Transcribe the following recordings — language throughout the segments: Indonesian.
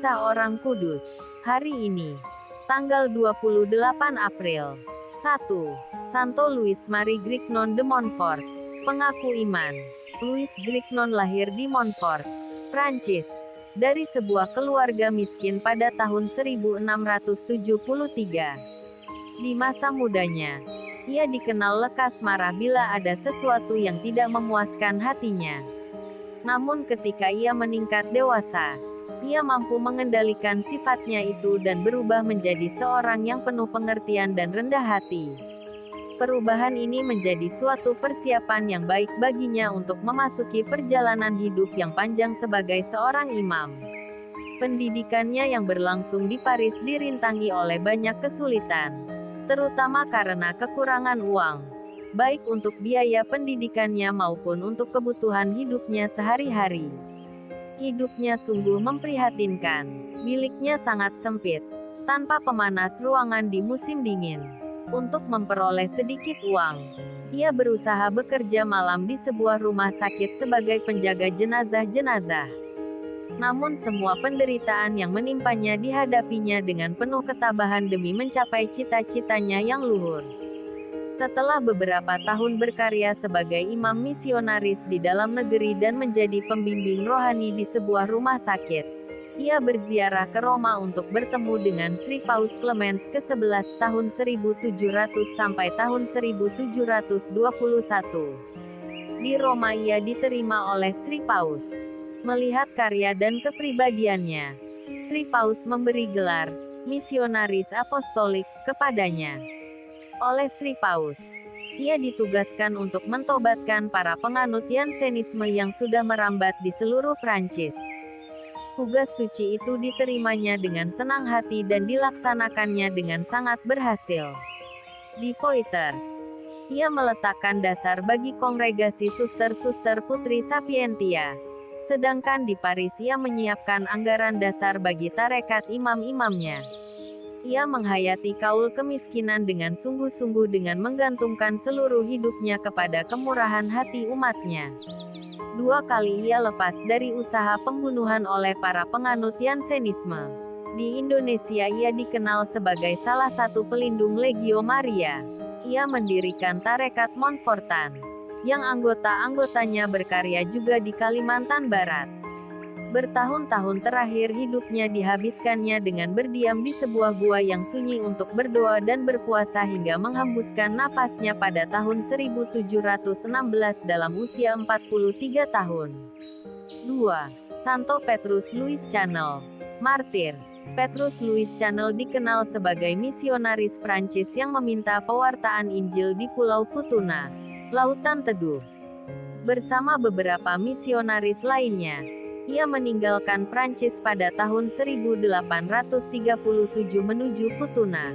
Kisah Orang Kudus. Hari ini, tanggal 28 April. 1. Santo Louis Marie Grignon de Montfort. Pengaku iman. Louis Grignon lahir di Montfort, Prancis, dari sebuah keluarga miskin pada tahun 1673. Di masa mudanya, ia dikenal lekas marah bila ada sesuatu yang tidak memuaskan hatinya. Namun ketika ia meningkat dewasa, ia mampu mengendalikan sifatnya itu dan berubah menjadi seorang yang penuh pengertian dan rendah hati. Perubahan ini menjadi suatu persiapan yang baik baginya untuk memasuki perjalanan hidup yang panjang sebagai seorang imam. Pendidikannya yang berlangsung di Paris dirintangi oleh banyak kesulitan, terutama karena kekurangan uang, baik untuk biaya pendidikannya maupun untuk kebutuhan hidupnya sehari-hari. Hidupnya sungguh memprihatinkan. Biliknya sangat sempit, tanpa pemanas ruangan di musim dingin. Untuk memperoleh sedikit uang, ia berusaha bekerja malam di sebuah rumah sakit sebagai penjaga jenazah-jenazah. Namun semua penderitaan yang menimpanya dihadapinya dengan penuh ketabahan demi mencapai cita-citanya yang luhur. Setelah beberapa tahun berkarya sebagai imam misionaris di dalam negeri dan menjadi pembimbing rohani di sebuah rumah sakit, ia berziarah ke Roma untuk bertemu dengan Sri Paus Clemens ke-11 tahun 1700 sampai tahun 1721. Di Roma ia diterima oleh Sri Paus. Melihat karya dan kepribadiannya, Sri Paus memberi gelar misionaris apostolik kepadanya. Oleh Sri Paus, ia ditugaskan untuk mentobatkan para penganut Jansenisme yang sudah merambat di seluruh Prancis. Tugas suci itu diterimanya dengan senang hati dan dilaksanakannya dengan sangat berhasil. Di Poitiers, ia meletakkan dasar bagi kongregasi suster-suster Putri Sapientia. Sedangkan di Paris ia menyiapkan anggaran dasar bagi tarekat imam-imamnya. Ia menghayati kaul kemiskinan dengan sungguh-sungguh dengan menggantungkan seluruh hidupnya kepada kemurahan hati umatnya. 2 kali ia lepas dari usaha pembunuhan oleh para penganut Jansenisme. Di Indonesia ia dikenal sebagai salah satu pelindung Legio Maria. Ia mendirikan tarekat Montfortan, yang anggota-anggotanya berkarya juga di Kalimantan Barat. Bertahun-tahun terakhir hidupnya dihabiskannya dengan berdiam di sebuah gua yang sunyi untuk berdoa dan berpuasa hingga menghembuskan nafasnya pada tahun 1716 dalam usia 43 tahun. 2. Santo Petrus Louis Chanel. Martir. Petrus Louis Chanel dikenal sebagai misionaris Prancis yang meminta pewartaan Injil di Pulau Futuna, Lautan Teduh. Bersama beberapa misionaris lainnya, ia meninggalkan Prancis pada tahun 1837 menuju Futuna.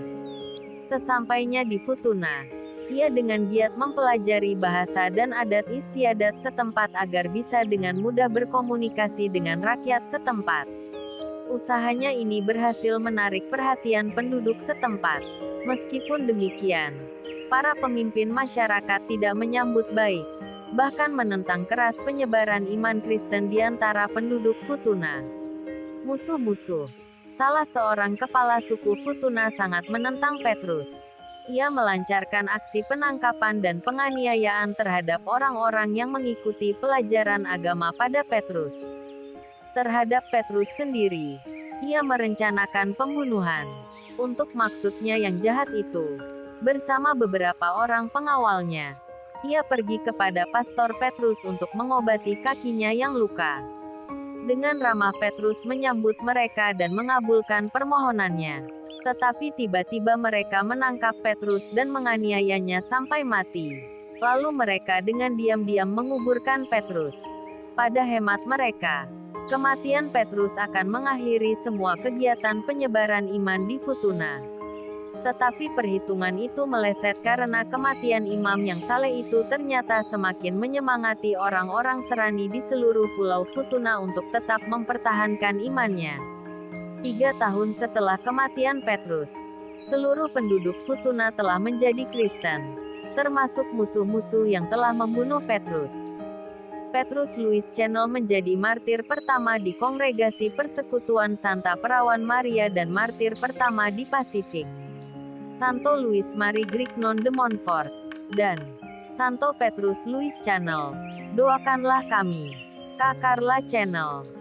Sesampainya di Futuna, ia dengan giat mempelajari bahasa dan adat istiadat setempat agar bisa dengan mudah berkomunikasi dengan rakyat setempat. Usahanya ini berhasil menarik perhatian penduduk setempat. Meskipun demikian, para pemimpin masyarakat tidak menyambut baik, bahkan menentang keras penyebaran iman Kristen di antara penduduk Futuna. Musuh-musuh. Salah seorang kepala suku Futuna sangat menentang Petrus. Ia melancarkan aksi penangkapan dan penganiayaan terhadap orang-orang yang mengikuti pelajaran agama pada Petrus. Terhadap Petrus sendiri, ia merencanakan pembunuhan. Untuk maksudnya yang jahat itu, bersama beberapa orang pengawalnya, ia pergi kepada Pastor Petrus untuk mengobati kakinya yang luka. Dengan ramah Petrus menyambut mereka dan mengabulkan permohonannya. Tetapi tiba-tiba mereka menangkap Petrus dan menganiayanya sampai mati. Lalu mereka dengan diam-diam menguburkan Petrus. Pada hemat mereka, kematian Petrus akan mengakhiri semua kegiatan penyebaran iman di Futuna. Tetapi perhitungan itu meleset karena kematian imam yang saleh itu ternyata semakin menyemangati orang-orang Serani di seluruh Pulau Futuna untuk tetap mempertahankan imannya. 3 tahun setelah kematian Petrus, seluruh penduduk Futuna telah menjadi Kristen, termasuk musuh-musuh yang telah membunuh Petrus. Petrus Louis Channel menjadi martir pertama di Kongregasi Persekutuan Santa Perawan Maria dan martir pertama di Pasifik. Santo Louis Marie Grignon de Montfort dan Santo Petrus Louis Channel. Doakanlah kami. Kak Carla Channel.